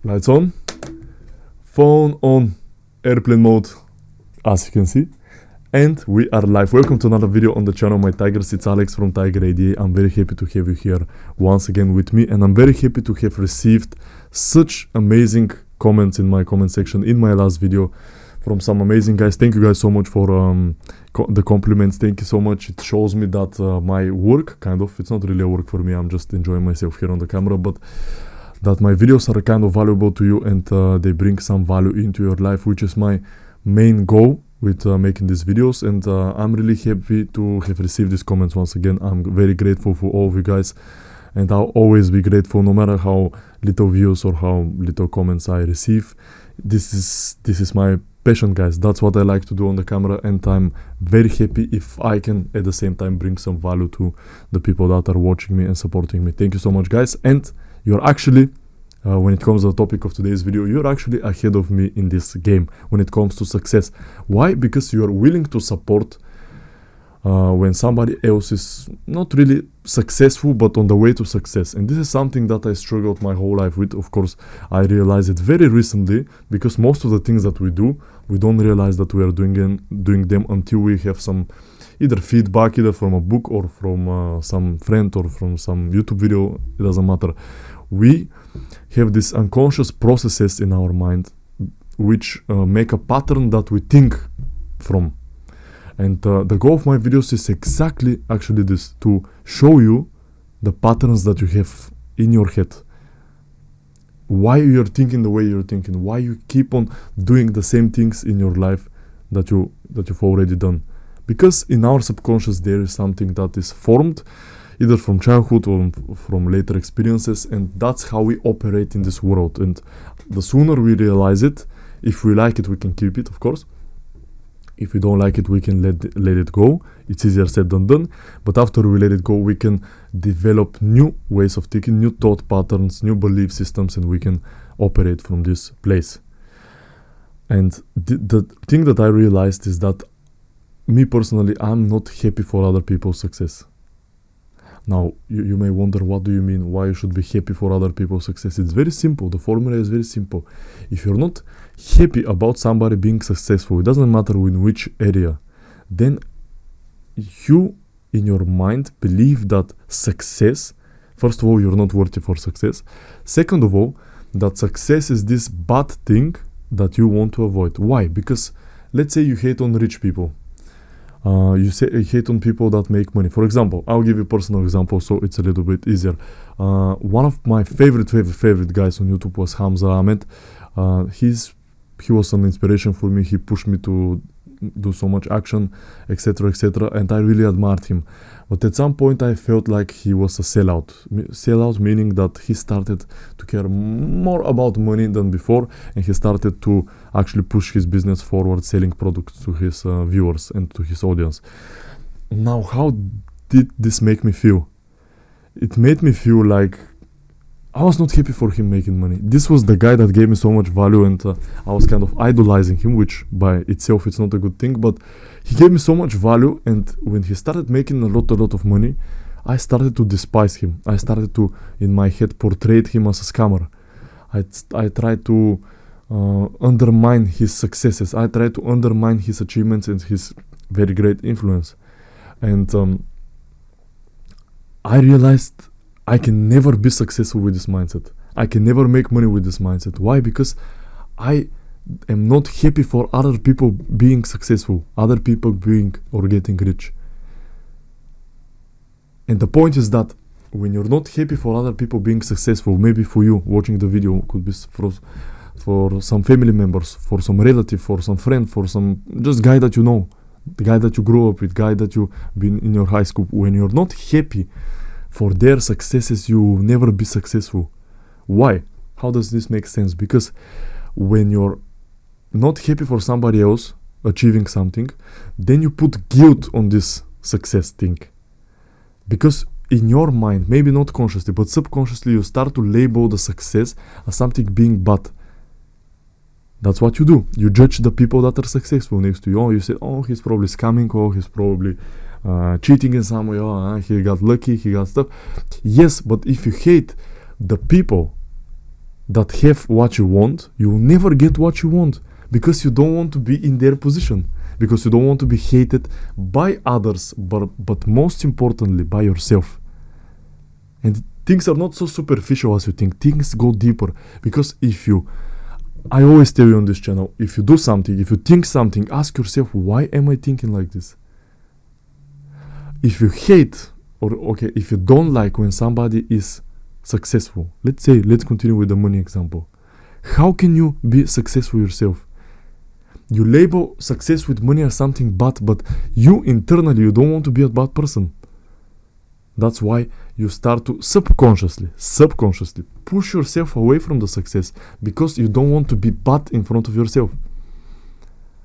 Lights on, phone on, airplane mode, as you can see. And we are live. Welcome to another video on the channel, my tigers. It's Alex from Tiger ADA. I'm very happy to have you here once again with me, and I'm very happy to have received such amazing comments in my comment section in my last video from some amazing guys. Thank you guys so much for the compliments. Thank you so much. It shows me that my work, kind of, it's not really a work for me, I'm just enjoying myself here on the camera, but that my videos are kind of valuable to you, and they bring some value into your life, which is my main goal with making these videos. And I'm really happy to have received these comments once again. I'm very grateful for all of you guys, and I'll always be grateful no matter how little views or how little comments I receive. This is my passion, guys. That's what I like to do on the camera, and I'm very happy if I can at the same time bring some value to the people that are watching me and supporting me. Thank you so much, guys. And you're actually, when it comes to the topic of today's video, you're actually ahead of me in this game when it comes to success. Why? Because you are willing to support when somebody else is not really successful but on the way to success. And this is something that I struggled my whole life with. Of course, I realized it very recently, because most of the things that we do, we don't realize that we are doing them until we have some either feedback, either from a book or from some friend or from some YouTube video. It doesn't matter. We have these unconscious processes in our mind which make a pattern that we think from. And the goal of my videos is exactly actually this, to show you the patterns that you have in your head. Why you're thinking the way you're thinking, why you keep on doing the same things in your life that you've already done. Because in our subconscious there is something that is formed either from childhood or from later experiences, and that's how we operate in this world. And the sooner we realize it, if we like it, we can keep it, of course. If we don't like it, we can let it go. It's easier said than done, but after we let it go, we can develop new ways of thinking, new thought patterns, new belief systems, and we can operate from this place. And the thing that I realized is that me personally, I'm not happy for other people's success. Now, you may wonder, what do you mean? Why you should be happy for other people's success? It's very simple. The formula is very simple. If you're not happy about somebody being successful, it doesn't matter in which area, then you, in your mind, believe that success, first of all, you're not worthy for success. Second of all, that success is this bad thing that you want to avoid. Why? Because let's say you hate on rich people. You hate on people that make money. For example, I'll give you a personal example so it's a little bit easier. One of my favorite guys on YouTube was Hamza Ahmed. He was an inspiration for me. He pushed me to do so much action, etc., etc., and I really admired him. But at some point I felt like he was a sellout, meaning that he started to care more about money than before, and he started to actually push his business forward, selling products to his viewers and to his audience. Now, how did this make me feel? It made me feel like I was not happy for him making money. This was the guy that gave me so much value, and I was kind of idolizing him, which by itself it's not a good thing, but he gave me so much value, and when he started making a lot of money, I started to despise him. I started to, in my head, portray him as a scammer. I tried to undermine his successes. I tried to undermine his achievements and his very great influence. And I realized I can never be successful with this mindset. I can never make money with this mindset. Why? Because I am not happy for other people being successful, other people being or getting rich. And the point is that when you're not happy for other people being successful, maybe for you watching the video, could be for some family members, for some relative, for some friend, for some just guy that you know, the guy that you grew up with, guy that you've been in your high school. When you're not happy for their successes, you will never be successful. Why? How does this make sense? Because when you're not happy for somebody else achieving something, then you put guilt on this success thing. Because in your mind, maybe not consciously, but subconsciously, you start to label the success as something being bad. That's what you do. You judge the people that are successful next to you. Oh, you say, oh, he's probably scamming, oh, he's probably cheating in some way, oh, he got lucky, he got stuff. Yes, but if you hate the people that have what you want, you will never get what you want, because you don't want to be in their position, because you don't want to be hated by others, but most importantly by yourself. And things are not so superficial as you think. Things go deeper, because I always tell you on this channel, if you do something, if you think something, ask yourself, why am I thinking like this? If you hate, if you don't like when somebody is successful, let's continue with the money example. How can you be successful yourself? You label success with money as something bad, but you internally, you don't want to be a bad person. That's why you start to subconsciously push yourself away from the success, because you don't want to be bad in front of yourself.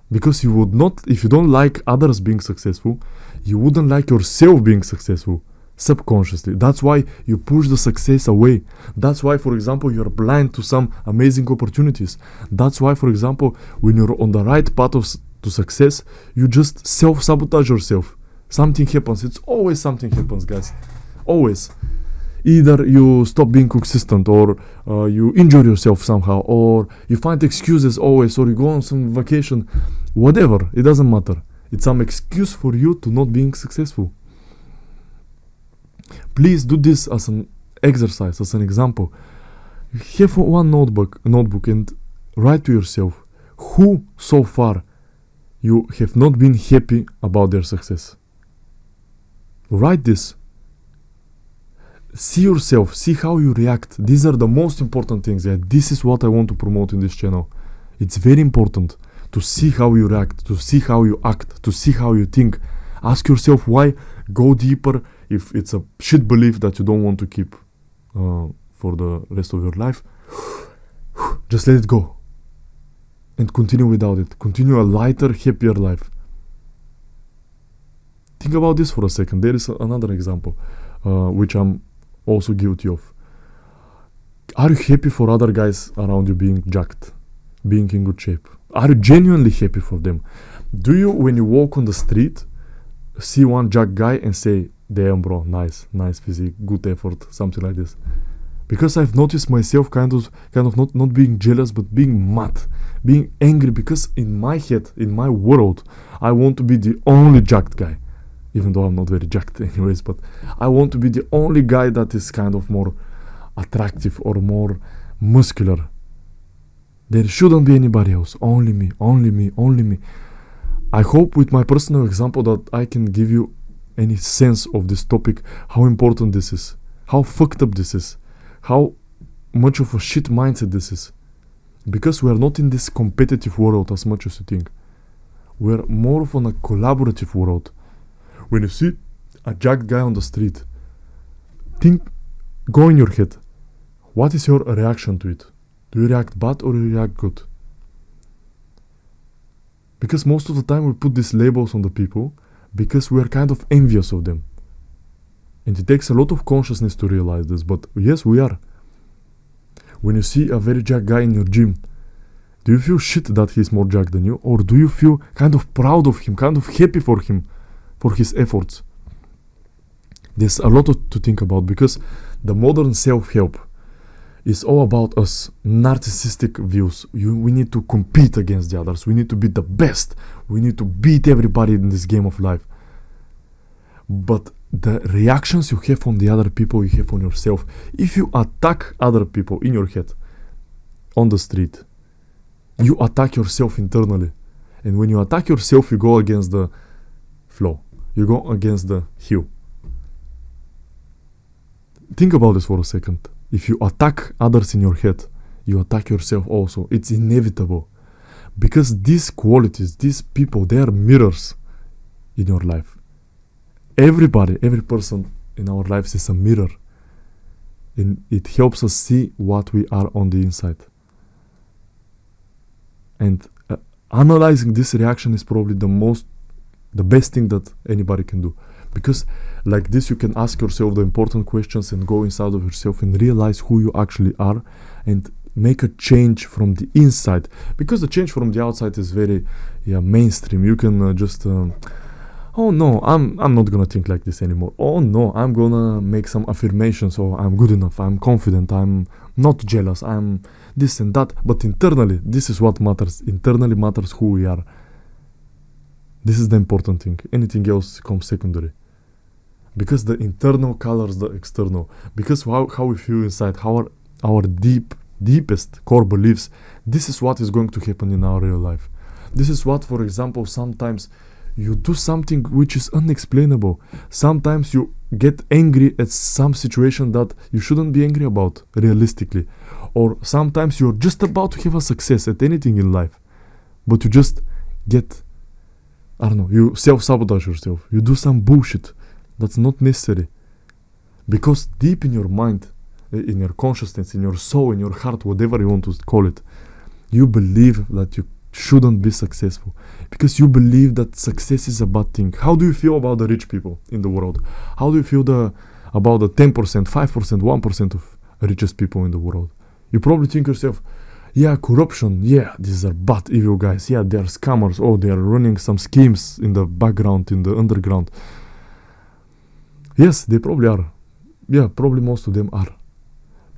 Because you would not, if you don't like others being successful, you wouldn't like yourself being successful subconsciously. That's why you push the success away. That's why, for example, you're blind to some amazing opportunities. That's why, for example, when you're on the right path to success, you just self-sabotage yourself. Something happens. It's always something happens, guys. Always. Either you stop being consistent, or you injure yourself somehow, or you find excuses always, or you go on some vacation. Whatever. It doesn't matter. It's some excuse for you to not being successful. Please do this as an exercise, as an example. Have one notebook and write to yourself who so far you have not been happy about their success. Write this. See yourself, see how you react. These are the most important things. This is what I want to promote in this channel. It's very important to see how you react, to see how you act, to see how you think. Ask yourself why. Go deeper. If it's a shit belief that you don't want to keep for the rest of your life, just let it go and continue without it. Continue a lighter, happier life. Think about this for a second. There is another example, which I'm also guilty of. Are you happy for other guys around you being jacked, being in good shape? Are you genuinely happy for them? Do you, when you walk on the street, see one jacked guy and say, damn bro, nice physique, good effort, something like this? Because I've noticed myself kind of not being jealous, but being mad, being angry, because in my head, in my world, I want to be the only jacked guy. Even though I'm not very jacked anyways, but I want to be the only guy that is kind of more attractive or more muscular. There shouldn't be anybody else. Only me, only me, only me. I hope with my personal example that I can give you any sense of this topic, how important this is, how fucked up this is, how much of a shit mindset this is. Because we are not in this competitive world as much as you think. We are more of on a collaborative world. When you see a jacked guy on the street, go in your head, what is your reaction to it? Do you react bad or do you react good? Because most of the time we put these labels on the people because we are kind of envious of them. And it takes a lot of consciousness to realize this, but yes, we are. When you see a very jacked guy in your gym, do you feel shit that he's more jacked than you? Or do you feel kind of proud of him, kind of happy for him, for his efforts? There's a lot to think about, because the modern self-help is all about us narcissistic views. We need to compete against the others. We need to be the best. We need to beat everybody in this game of life. But the reactions you have on the other people, you have on yourself. If you attack other people in your head, on the street, you attack yourself internally. And when you attack yourself, you go against the flow. You go against the hill. Think about this for a second. If you attack others in your head, you attack yourself also. It's inevitable. Because these qualities, these people, they are mirrors in your life. Everybody, every person in our lives is a mirror. And it helps us see what we are on the inside. And analyzing this reaction is probably the best thing that anybody can do. Because like this, you can ask yourself the important questions and go inside of yourself and realize who you actually are and make a change from the inside. Because the change from the outside is very mainstream. You can Oh no, I'm not gonna think like this anymore. Oh no, I'm gonna make some affirmations. Oh, I'm good enough. I'm confident. I'm not jealous. I'm this and that. But internally, this is what matters. Internally matters who we are. This is the important thing. Anything else comes secondary. Because the internal colors the external. Because how we feel inside, how our deepest core beliefs, this is what is going to happen in our real life. This is what, for example, sometimes you do something which is unexplainable. Sometimes you get angry at some situation that you shouldn't be angry about, realistically. Or sometimes you're just about to have a success at anything in life, but you just get, I don't know, you self-sabotage yourself. You do some bullshit that's not necessary. Because deep in your mind, in your consciousness, in your soul, in your heart, whatever you want to call it, you believe that you shouldn't be successful, because you believe that success is a bad thing. How do you feel about the rich people in the world? How do you feel about the 10%, 5%, 1% of richest people in the world? You probably think yourself, yeah, corruption, yeah, these are bad, evil guys, yeah, they are scammers, oh, they are running some schemes in the background, in the underground. Yes, they probably are. Yeah, probably most of them are.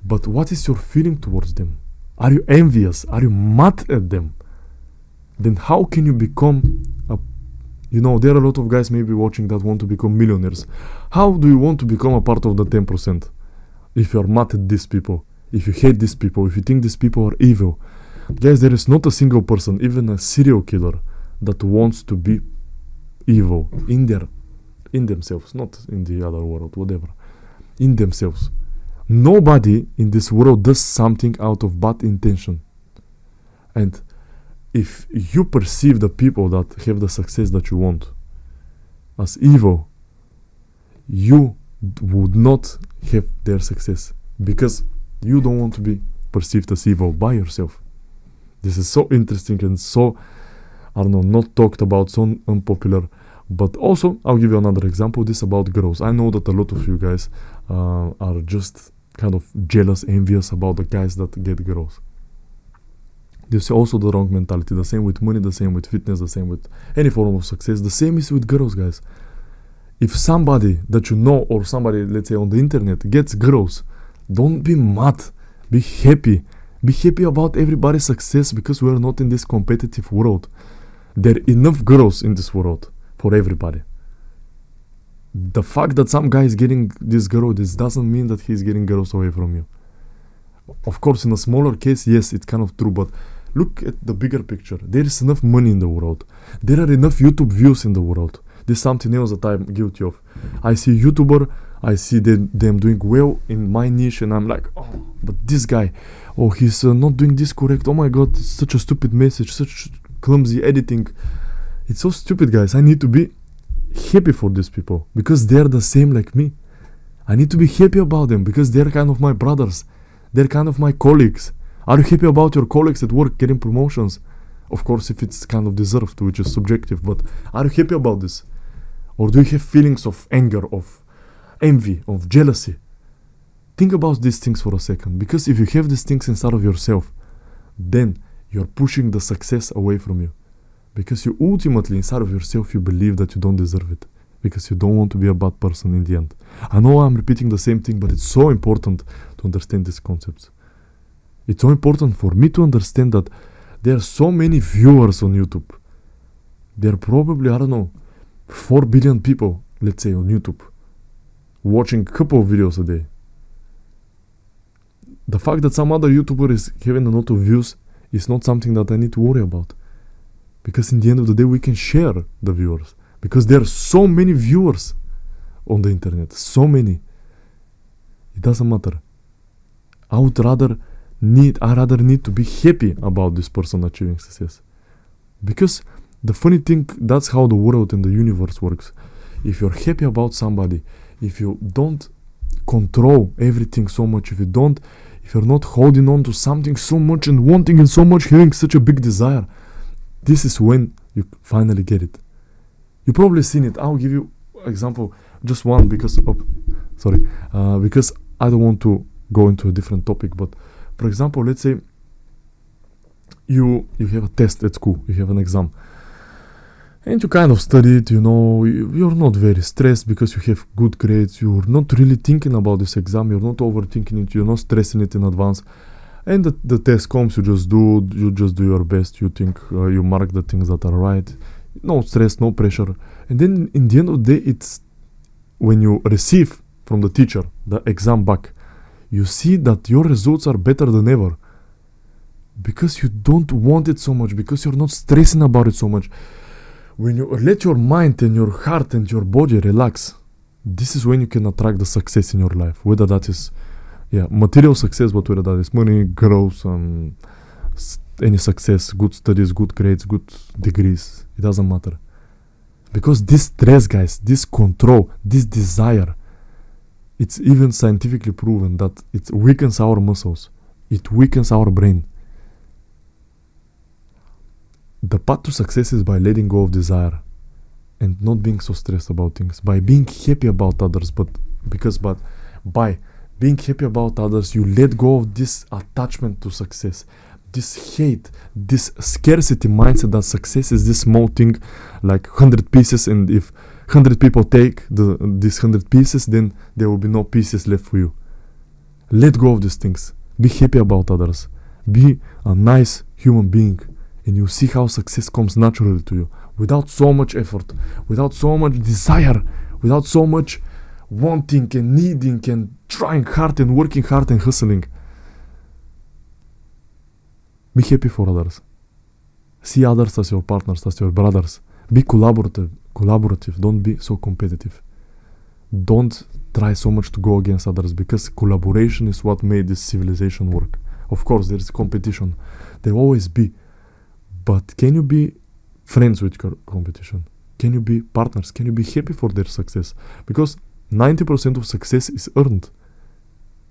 But what is your feeling towards them? Are you envious? Are you mad at them? Then how can you become there are a lot of guys maybe watching that want to become millionaires. How do you want to become a part of the 10%? If you're mad at these people, if you hate these people, if you think these people are evil. Guys, there is not a single person, even a serial killer, that wants to be evil in themselves, not in the other world, whatever. In themselves. Nobody in this world does something out of bad intention. And if you perceive the people that have the success that you want as evil, you would not have their success, because you don't want to be perceived as evil by yourself. This is so interesting and so, not talked about, so unpopular. But also, I'll give you another example, this about girls. I know that a lot of you guys are just kind of jealous, envious about the guys that get girls. This is also the wrong mentality. The same with money, the same with fitness, the same with any form of success. The same is with girls, guys. If somebody that you know, or somebody, let's say, on the internet gets girls, don't be mad. Be happy. Be happy about everybody's success, because we are not in this competitive world. There are enough girls in this world for everybody. The fact that some guy is getting this girl, this doesn't mean that he's getting girls away from you. Of course, in a smaller case, yes, it's kind of true, but look at the bigger picture. There is enough money in the world. There are enough YouTube views in the world. This is something else that I'm guilty of. I see YouTuber, I see them doing well in my niche, and I'm like, oh, but this guy, oh, he's not doing this correct. Oh my god, it's such a stupid message, such clumsy editing. It's so stupid, guys. I need to be happy for these people, because they're the same like me. I need to be happy about them, because they're kind of my brothers. They're kind of my colleagues. Are you happy about your colleagues at work getting promotions? Of course, if it's kind of deserved, which is subjective, but are you happy about this? Or do you have feelings of anger, of envy, of jealousy? Think about these things for a second, because if you have these things inside of yourself, then you're pushing the success away from you. Because you ultimately, inside of yourself, you believe that you don't deserve it, because you don't want to be a bad person in the end. I know I'm repeating the same thing, but it's so important to understand these concepts. It's so important for me to understand that there are so many viewers on YouTube. There are probably, 4 billion people, let's say, on YouTube, watching a couple of videos a day. The fact that some other YouTuber is having a lot of views is not something that I need to worry about. Because in the end of the day, we can share the viewers. Because there are so many viewers on the internet. So many. It doesn't matter. I rather need to be happy about this person achieving success. Because the funny thing, that's how the world and the universe works. If you're happy about somebody, if you don't control everything so much, if you're not holding on to something so much and wanting it so much, having such a big desire, this is when you finally get it. You've probably seen it. I'll give you example, just one, because I don't want to go into a different topic. But for example, let's say you have a test at school, you have an exam. and you kind of study it, you know, you're not very stressed because you have good grades, you're not really thinking about this exam, you're not overthinking it, you're not stressing it in advance, and the test comes, you just do your best, you think, you mark the things that are right, no stress, no pressure, and then in the end of the day, it's when you receive from the teacher the exam back, you see that your results are better than ever, because you don't want it so much, because you're not stressing about it so much. When you let your mind and your heart and your body relax, this is when you can attract the success in your life. Whether that is, material success, but whether that is money, growth, any success, good studies, good grades, good degrees, it doesn't matter. Because this stress, guys, this control, this desire, it's even scientifically proven that it weakens our muscles. It weakens our brain. The path to success is by letting go of desire and not being so stressed about things, by being happy about others, but by being happy about others, you let go of this attachment to success, this hate, this scarcity mindset that success is this small thing, like 100 pieces, and if 100 people take these 100 pieces, then there will be no pieces left for you. Let go of these things. Be happy about others. Be a nice human being. And you see how success comes naturally to you, without so much effort, without so much desire, without so much wanting and needing and trying hard and working hard and hustling. Be happy for others. See others as your partners, as your brothers. Be collaborative. Don't be so competitive. Don't try so much to go against others, because collaboration is what made this civilization work. Of course, there is competition. There will always be. But can you be friends with your competition? Can you be partners? Can you be happy for their success? Because 90% of success is earned.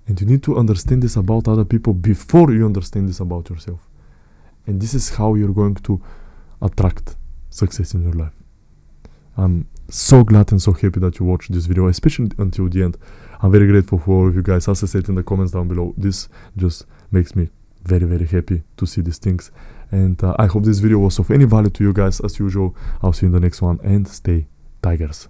And you need to understand this about other people before you understand this about yourself. And this is how you're going to attract success in your life. I'm so glad and so happy that you watched this video, especially until the end. I'm very grateful for all of you guys. As I said in the comments down below, this just makes me very, very happy to see these things. And I hope this video was of any value to you guys. As usual, I'll see you in the next one, and stay tigers.